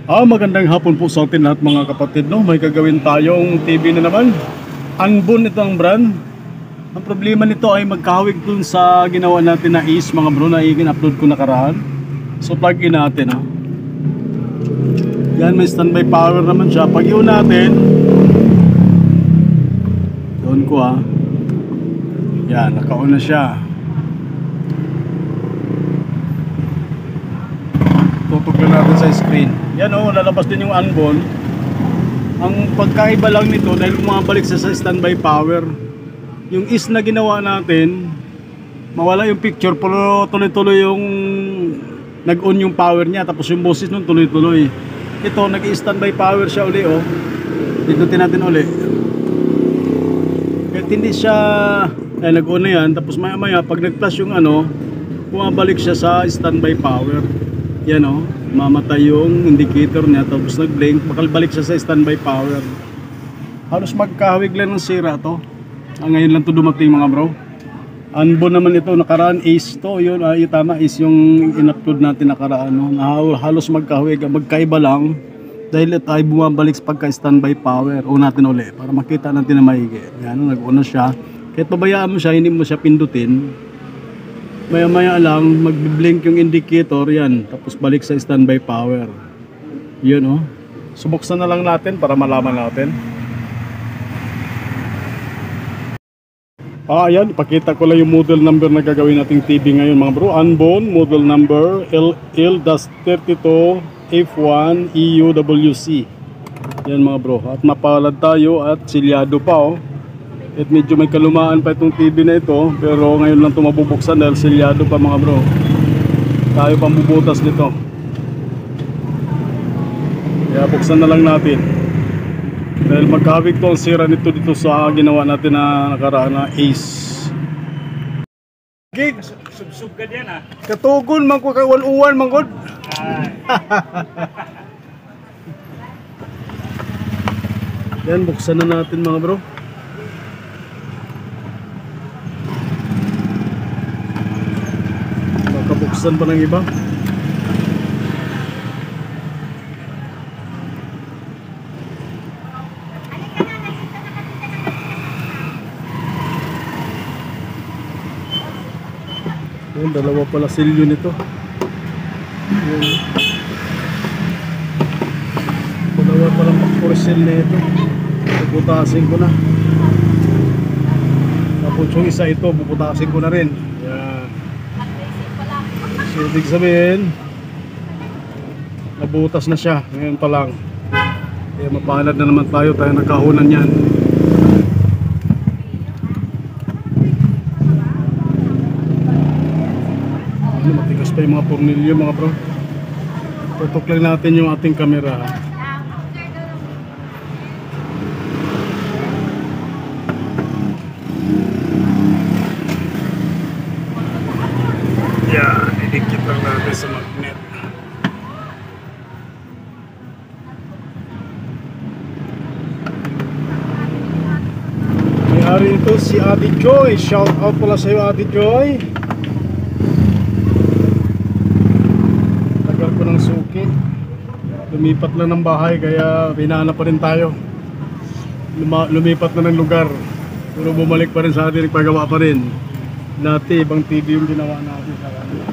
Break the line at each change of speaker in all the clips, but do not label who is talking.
Magandang hapon po sa atin lahat mga kapatid, no? May gagawin tayong TV na naman. Anbon ito ang brand. Ang problema nito ay magkahawig dun sa ginawa natin na is mga bro na i-upload ko nakaraan. So plug in natin, ha. Yan, may standby power naman siya. Pag yun natin, doon ko, ha. Yan, naka-on na siya. Tutuglan natin sa screen. Yan, lalabas din yung unbon. Ang pagkaiba lang nito dahil bumabalik sa standby power. Yung is na ginawa natin, mawala yung picture pero tuloy-tuloy yung nag-on yung power niya, tapos yung boses nun tuloy-tuloy. Ito nag-standby power siya uli, pindutin natin uli. Kahit hindi siya nag-on na yan, tapos maya-maya pag nag-flash yung bumabalik siya sa standby power. Yan, mamatay yung indicator niya, tapos nag-blink, makalbalik siya sa standby power. Halos magkahawig lang ng sira to. Ngayon lang to dumating mga bro. Unbon naman ito, nakaraan is to. Yun, tama, is yung in-upload natin nakaraan, halos magkahawig, magkaiba lang dahil ito ay bumabalik pagka standby power. O natin uli para makita natin na maigi. Yan, nag-on na siya. Kahit pabayaan mo siya, hindi mo siya pindutin, maya-maya lang mag-blink yung indicator, yan, tapos balik sa standby power. Yun, subuksan na lang natin para malaman natin. Ayan, ipakita ko lang yung model number na gagawin nating TV ngayon mga bro. Unbon, model number LL-32F1EUWC. Yan mga bro, at mapalad tayo at silyado pa, At medyo may kalumaan pa itong TV na ito, pero ngayon lang ito mabubuksan dahil silyado pa mga bro. Tayo pang bubutas nito. Kaya buksan na lang natin. Dahil magkahawig to ang sira nito dito sa ginawa natin na nakaraan na Ace. Gig,
sub-sub ka diyan
Katugon man ko kay uwan man god. Yan, buksan na natin mga bro. Makabuksan pa ng iba. Yan, dalawa pala silyo nito. Yan. Dalawa pala porcel na ito. Bubutasin ko na. Tapos yung isa ito, bubutasin ko na rin. Yan. So ibig sabihin, nabutas na siya. Ngayon pa lang. Kaya mapalad na naman tayo nagkahunan yan. Matigas pa yung mga tornilyo mga bro. Tutok lang natin yung ating camera. Yan, idikit lang natin sa magnet. May-ari ito si Ate Joy. Shout out pala sa iyo Ate Joy. Ko ng suki, lumipat lang ng bahay kaya pinana pa rin tayo. Lumipat na ng lugar pero bumalik pa rin sa atin, nagpagawa pa rin. Dati ibang TV yung ginawa natin sa kanila.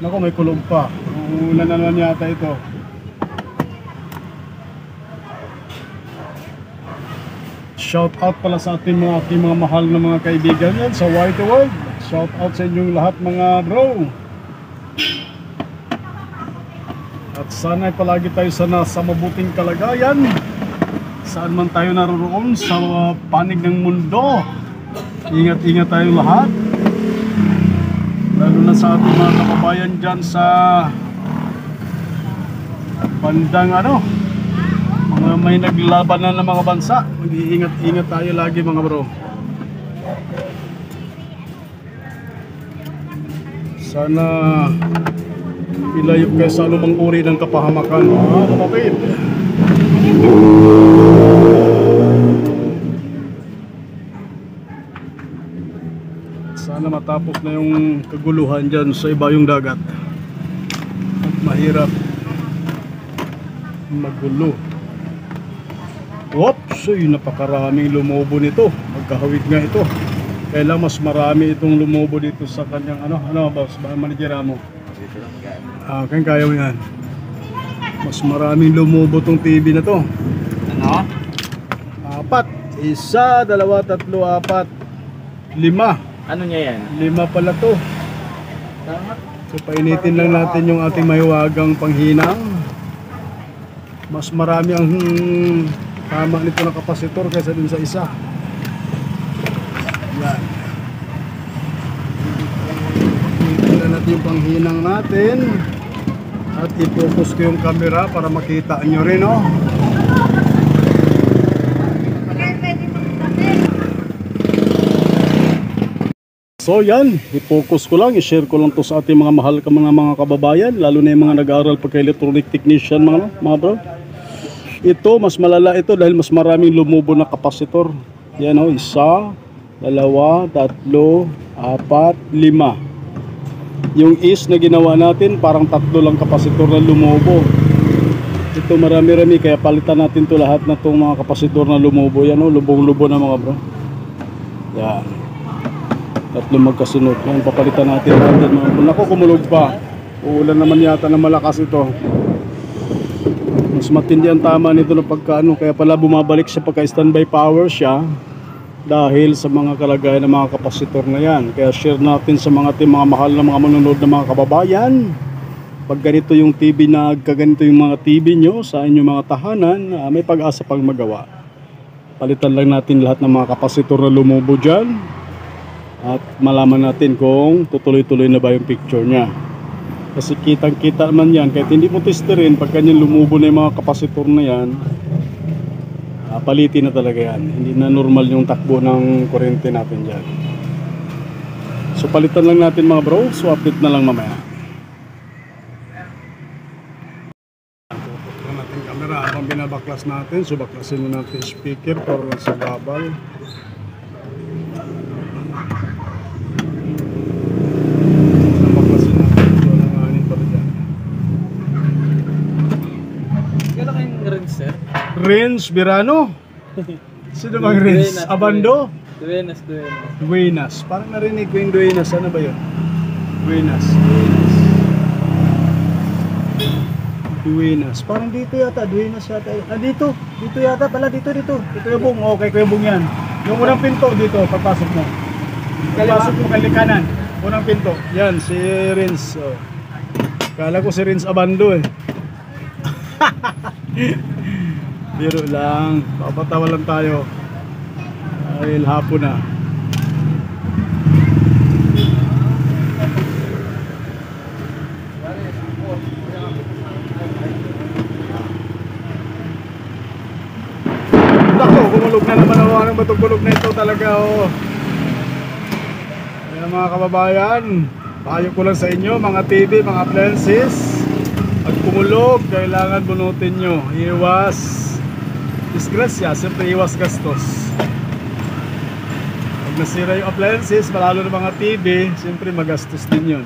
Naku, may kulog pa. Una na naman yata ito. Shout out pala sa ating mga mahal na mga kaibigan yan sa White World. Shout out sa inyong lahat mga bro. At sana ay palagi tayo sa mabuting kalagayan. Saan man tayo naroon sa panig ng mundo. Ingat-ingat tayo lahat. Lalo na sa ating mga kababayan dyan sa bandang mga may naglabanan ng mga bansa. Mag-iingat-ingat tayo lagi mga bro. Sana ilayo kayo sa anumang uri ng kapahamakan. Kapatid. Sana matapos na yung kaguluhan dyan sa ibayong dagat. At mahirap magulo. Oops, napakaraming lumobo nito. Magkahawig nga ito. Kailang mas marami itong lumobo dito sa kanyang boss, manager mo. Kaya mo yan. Mas maraming lumobo tong TV na to.
Ano?
4. 1, 2, 3, 4, 5.
Ano niya yan?
5 pala to. So painitin lang natin yung ating mahiwagang panghinang. Mas marami ang tama nito na kapasitor kaysa dun sa isa. Yan. Tingnan natin yung panghinang natin. At i-focus ko yung camera para makita nyo rin, oh. So yan, i-focus ko lang, i-share ko lang to sa ating mga mahal ka mga kababayan, lalo na yung mga nag-aaral pagka-electronic technician mga bro. Ito, mas malala ito dahil mas maraming lumubo na kapasitor. Yan o, 1, 2, 3, 4, 5. Yung is na ginawa natin, parang 3 lang kapasitor na lumobo. Ito marami-rami, kaya palitan natin to lahat na itong mga kapasitor na lumobo. Yan o, lubong-lubo na mga bro. Yan. 3 magkasunod. Yan, papalitan natin mga bro. Naku, kumulog pa. Uulan naman yata na malakas ito. Mas matindi ang tama nito na pagkaano, kaya pala bumabalik siya pagka standby power siya dahil sa mga kalagayan ng mga kapasitor na yan. Kaya share natin sa mga mahal na mga manonood na mga kababayan. Pag ganito yung TV na kaganito yung mga TV nyo sa inyong mga tahanan, may pag-asa pang magawa. Palitan lang natin lahat ng mga kapasitor na lumubo dyan at malaman natin kung tutuloy-tuloy na ba yung picture nya. Kasi kitang-kita naman yan, kahit hindi mo testerin, pag ganyan lumubo na yung mga kapasitor na yan, palitin na talaga yan. Hindi na normal yung takbo ng kuryente natin dyan. So palitan lang natin mga bro, so update na lang mamaya. Tutok na natin camera habang binabaklas natin, so baklasin mo natin speaker para sa babal. Renz Birano. Sino bang Renz? Abando? Duenas. Parang narinig ko yung Duenas. Ano ba yun? Duenas. Parang dito yata. Duenas yata. Dito. Dito yata pala. Dito. Ito yung bung. Okay, kuya bung yan. Yung unang pinto dito. Papasok mo. Papasok mo kay kanan. Unang pinto. Yan. Si Renz. Oh. Kala ko si Renz Abando eh. Biro lang, papatawa lang tayo dahil hapon na. Nako, gumulog na naman ako. Anong matugulog na ito talaga, oh. Kaya mga kababayan, payo ko lang sa inyo, mga TV, mga appliances, pag kumulog, kailangan bunutin nyo. Iwas disgrasya, siyempre iwas gastos. Pag nasira yung appliances, malalo ng mga TV, siyempre magastos din yun.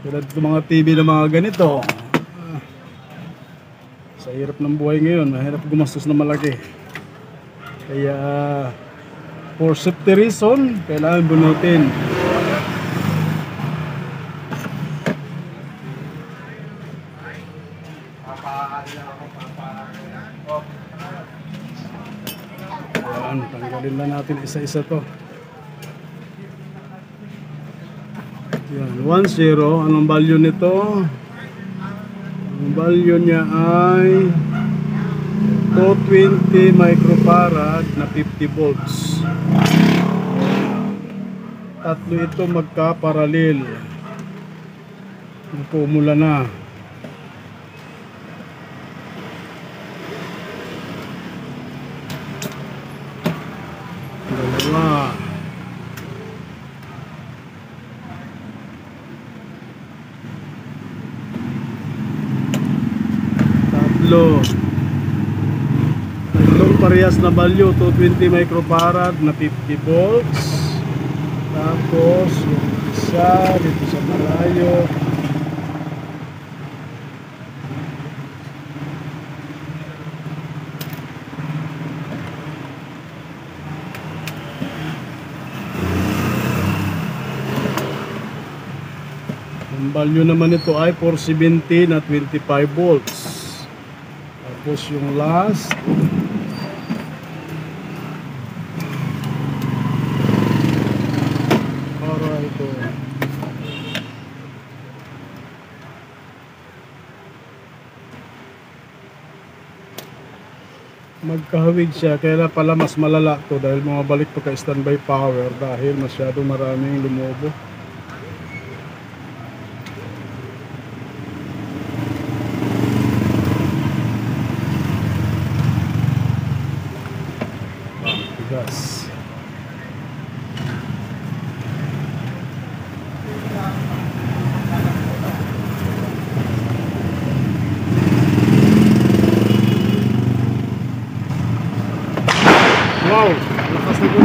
Tulad ng mga TV na mga ganito, sa hirap ng buhay ngayon, mahirap gumastos na malaki. Kaya for safety reason, kailangan bunutin. Ayan, tanggalin na natin isa-isa to. Yan, 1-0. Anong value nito? Ang value niya ay 220 microfarad na 50 volts. Tatlo ito magkaparalel. Nagpumula na. Dalawa. Tatlong parehas na value, 220 microfarad na 50 volts. Tapos yung isa dito sa malayo Ang value naman nito ay 470 na 25 volts. Tapos yung last para ito magkahawig siya, kaya pala mas malala to dahil bumabalik to ka standby power dahil masyado maraming lumobo. Tigas. Wow, lakas na po.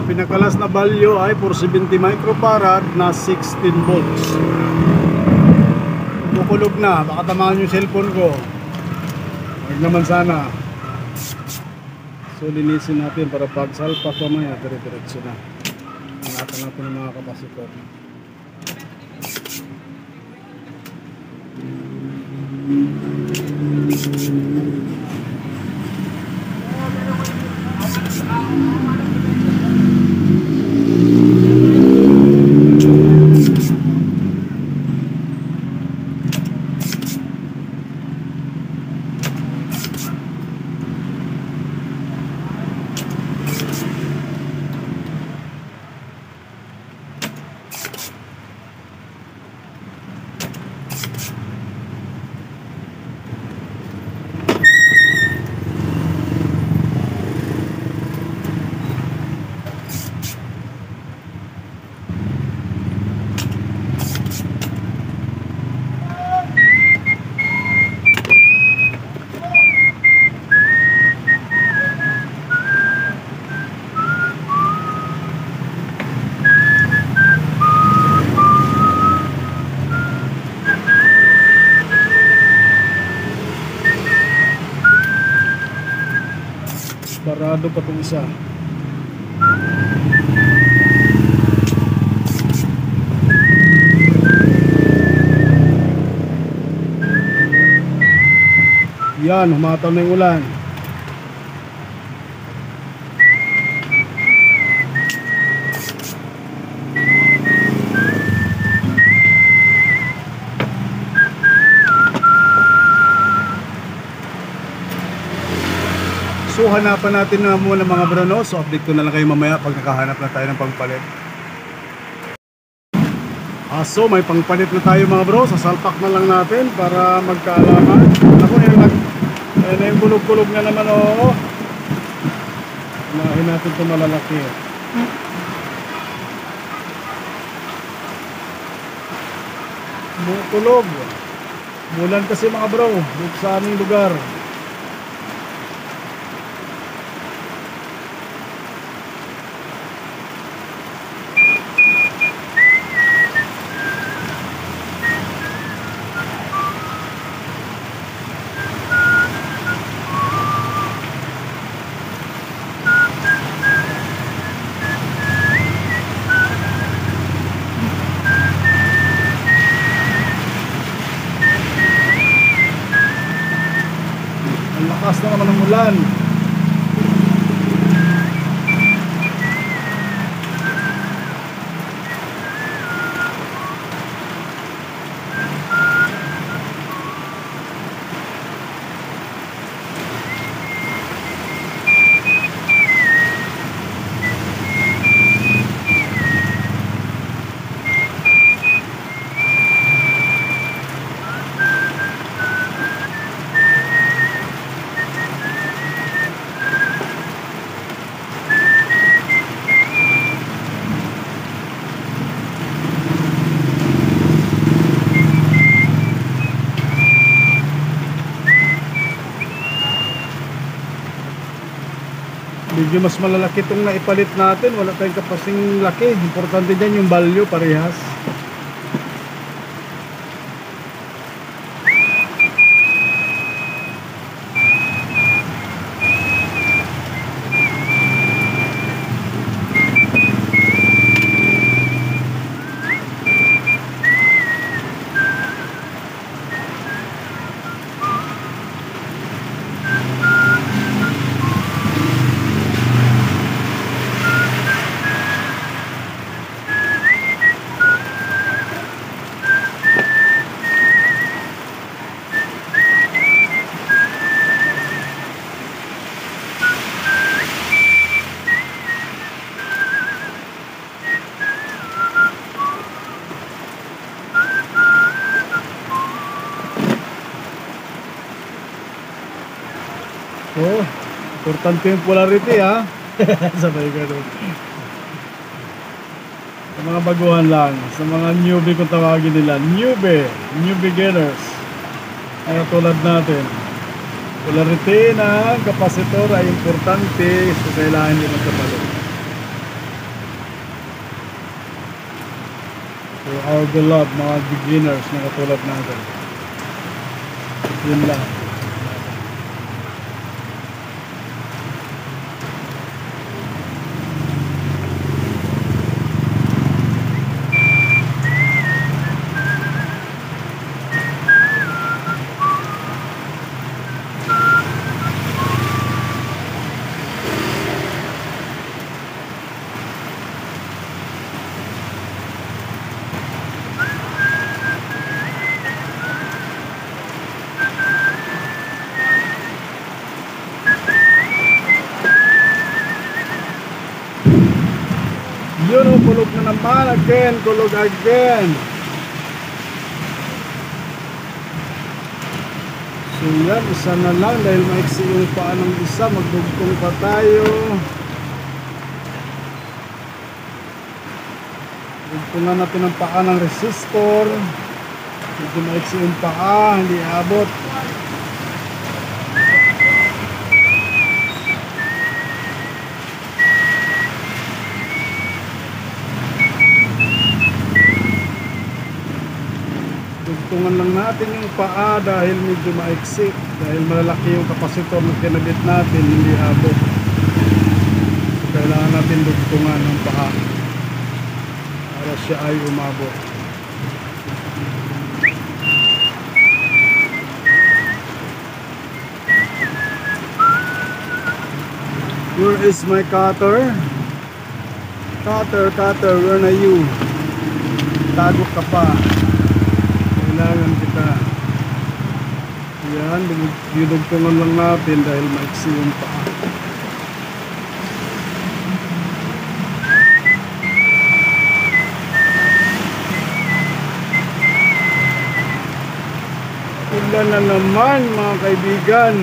Pinakalas na value ay 470 microfarad na 16 volts. Kukulog na, baka tamaan yung cellphone ko. Huwag naman sana. So linisin natin para pag salpak mamaya, dire-diretso na. Ingatan natin ng mga kapasitor. Barado pa itong isa. Yan, humataw na yung ulan. So hanapan natin na muna mga bro, no? So update ko na lang kayo mamaya pag nakahanap na tayo ng pangpalit. So may pangpalit na tayo mga bro. Sasalpak na lang natin para magkaalaman. Ako yung kulog-kulog na naman, oh. Unahin natin ito malalaki. Kulog. Mulan kasi mga bro dito sa aming lugar. Lakas na naman ng ulan. Medyo mas malalaki itong naipalit natin. Wala tayong kapasing laki. Importante dyan yung value parehas. So, importante yung polarity ha. Sabay ganun. Sa mga baguhan lang, sa mga newbie kung tawagin nila, new beginners. Kaya tulad natin, polarity ng kapasitor ay importante, so kailangan nyo magkabalo. So our beloved mga beginners na katulad natin, yun lang. Yun o, kulog na naman again, kulog again. So yan, isa na lang dahil maiksi yung paa ng isa, magdugtong pa tayo. Dugtungan natin ang paa ng resistor. Medyo maiksi yung paa, hindi abot. Dugtungan lang natin yung paa dahil medyo maiksi, dahil malalaki yung kapasitor na kinabit natin, hindi abot. So, kailangan natin dugtungan ng paa para siya ay umabot. Where is my cutter? Cutter, where are you? Tago ka pa. Kailangan kita. Yan, dinugtungan lang natin dahil maiksi yung paa. Ulan na naman mga kaibigan.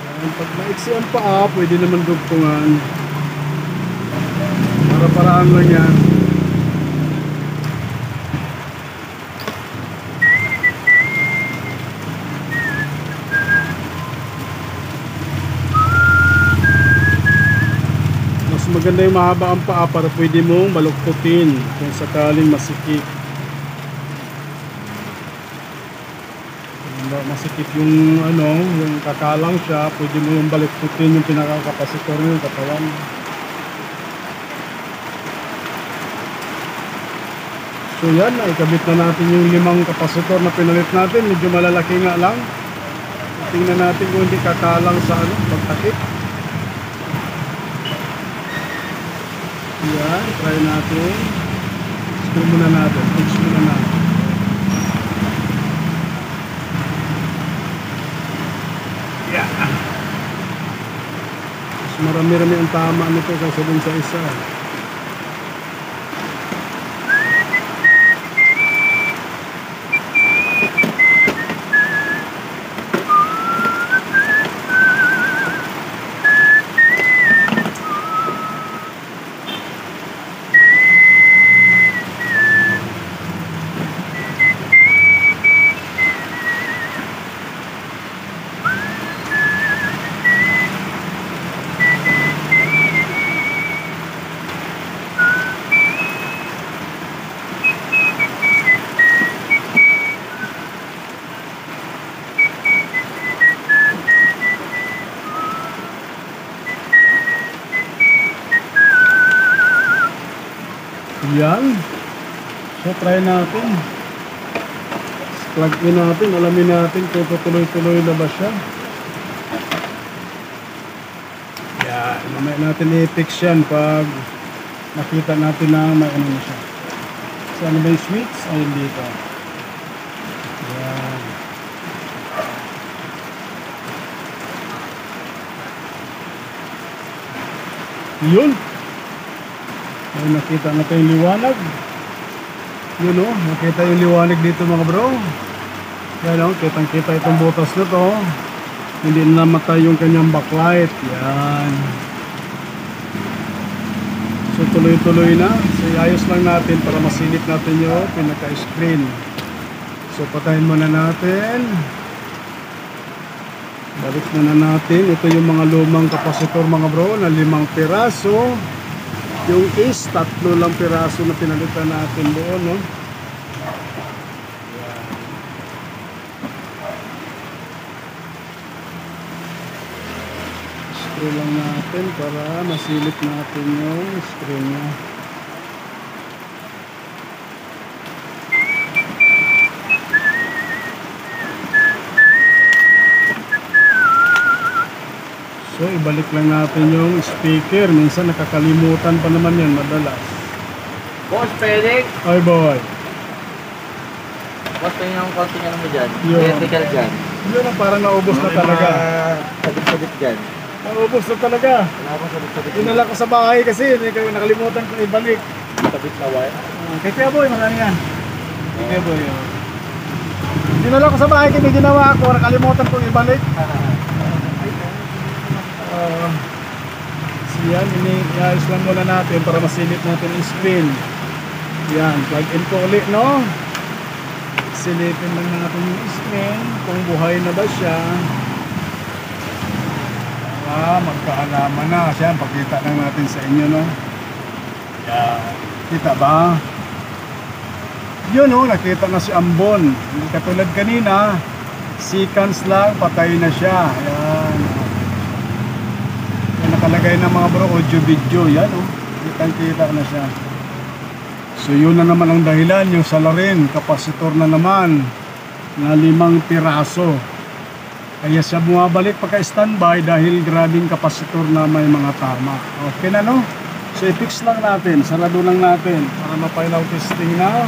Yan, pag maiksi ang paa, pwede naman dugtungan. Para-paraan lang yan. Mas maganda yung mahaba ang paa para pwede mong baluktutin kung sakaling masikip. Masikip yung yung kakalang siya, pwede mo yung baluktutin yung pinakakapasitor ng katawan. So yan, ikabit na natin yung 5 kapasitor na pinalit natin. Medyo malalaki nga lang. Tingnan natin kung hindi kakalang sa pagtakip. Yan, try natin. Screw muna natin. Fix muna natin. Yeah. Mas marami-rami ang tama nito kasi dun sa isa. Yan. So try natin. Plug in natin. Alamin natin kung tuloy-tuloy na ba siya. Yan. Mamaya natin i-fix yan pag nakita natin na may na siya. So ano ba yung switch? Ayun dito. Yan. Yun. Ay, nakita na tayong liwanag. Yun o, nakita yung liwanag dito mga bro. Yan o, kitang kita itong butas na to. Hindi na namatay yung kanyang backlight. Yan. So tuloy-tuloy na. So ayos lang natin para masilip natin yung pinaka-screen. So patayin muna natin. Balik muna natin. Ito yung mga lumang kapasitor mga bro na 5 piraso. Yung is 3 lang piraso na pinalitan natin doon, no? Screw lang natin para masilip natin yung screen nya. So ibalik lang natin yung speaker. Minsan nakakalimutan pa naman yan madalas.
Boss, Felix!
Ay boy.
Boss, tingnan yung konti nga naman dyan.
Yun.
Vertical dyan.
Yun ang parang naubos na talaga.
Sabit-sabit dyan.
Naubos na talaga.
Wala akong sabit-sabit.
Dinala ko sa bahay kasi nakalimutan ko ibalik.
Sabit na wire.
Kay Kuya Boy, marami yan. Kay Kuya Boy. Dinala ko sa bahay kasi ginawa ko. Nakalimutan ko ibalik. So yan, iniayos lang muna natin para masilip natin yung screen. Yan, plug in ko ulit, no? Silipin lang natin yung screen kung buhay na ba siya. Magkaalaman na. Siya, pakita lang natin sa inyo, no? Yan. Kita ba? Yun, no? Nakita na si Ambon. Hindi katulad kanina. Seconds lang, patay na siya. Yan. Yan nakalagay na mga bro, audio video. Yan, no? Kitang-kita na siya. So yun na naman ang dahilan, yung salarin, kapasitor na naman na 5 piraso. Kaya siya bumabalik pagka-standby dahil grabing kapasitor na may mga tama. Okay na, no? So i-fix lang natin, sarado lang natin para ma-final testing na.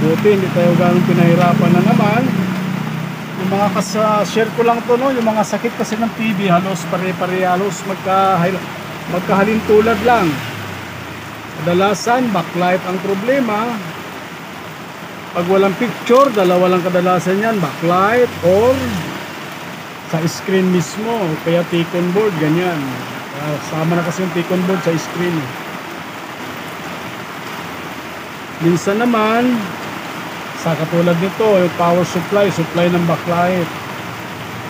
Buti hindi tayo ganun pinahirapan na naman. Yung mga share ko lang to, no? Yung mga sakit kasi ng TV halos pare-pare, halos magkahalin tulad lang. Kadalasan backlight ang problema. Pag walang picture, dalawa lang kadalasan yan, backlight or sa screen mismo, kaya Ticon board, ganyan. Sama na kasi yung Ticon board sa screen. Minsan naman, sa katulad nito, yung power supply ng backlight.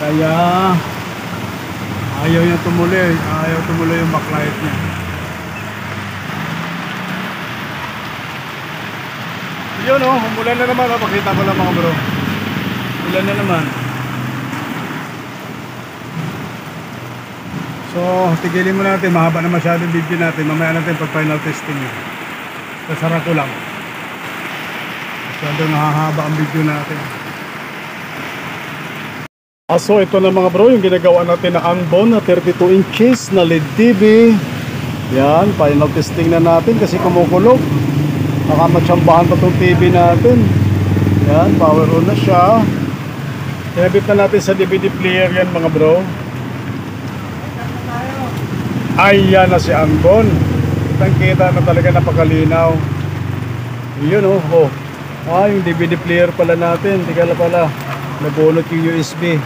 Kaya ayaw niya tumuloy, yung backlight niya. Yun o, umulan na naman, pakita ko lang mga bro. Ulan na naman. So, tigilin mo natin, mahaba na masyado yung video natin. Mamaya natin pag final testing yun. Sasara ko lang. Masyadong nahahaba ang video natin. So ito na mga bro, yung ginagawa natin na Angbon na 32 inches na LED TV. Yan, final testing na natin kasi kumukulog. Nakamatsambahan pa itong TV natin. Yan, power on na siya. Inabit na natin sa DVD player yan mga bro. Ayan na si Angbon. Kitang-kita na talaga, napakalinaw. Yun oh. Yung DVD player pala natin. Tigala pala, nabunot yung USB.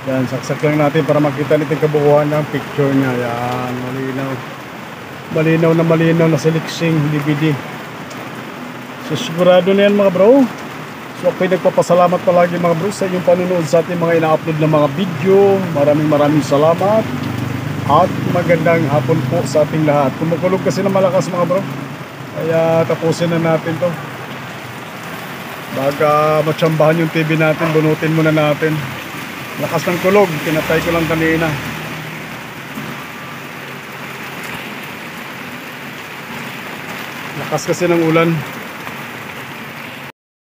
Yan, saksak lang natin para makita natin kabuuan ng picture niya. Yan, malinaw. Malinaw na siliksing DVD. So sigurado na yan mga bro. So ako'y nagpapasalamat palagi mga bro sa inyong panunood sa ating mga ina-upload na mga video. Maraming salamat. At magandang hapon po sa ating lahat. Kumukulog kasi na malakas mga bro. Kaya tapusin na natin to. Baga matsambahan yung TV natin, bunutin muna natin. Lakas ng kulog, pinatay ko lang kanina. Lakas kasi ng ulan.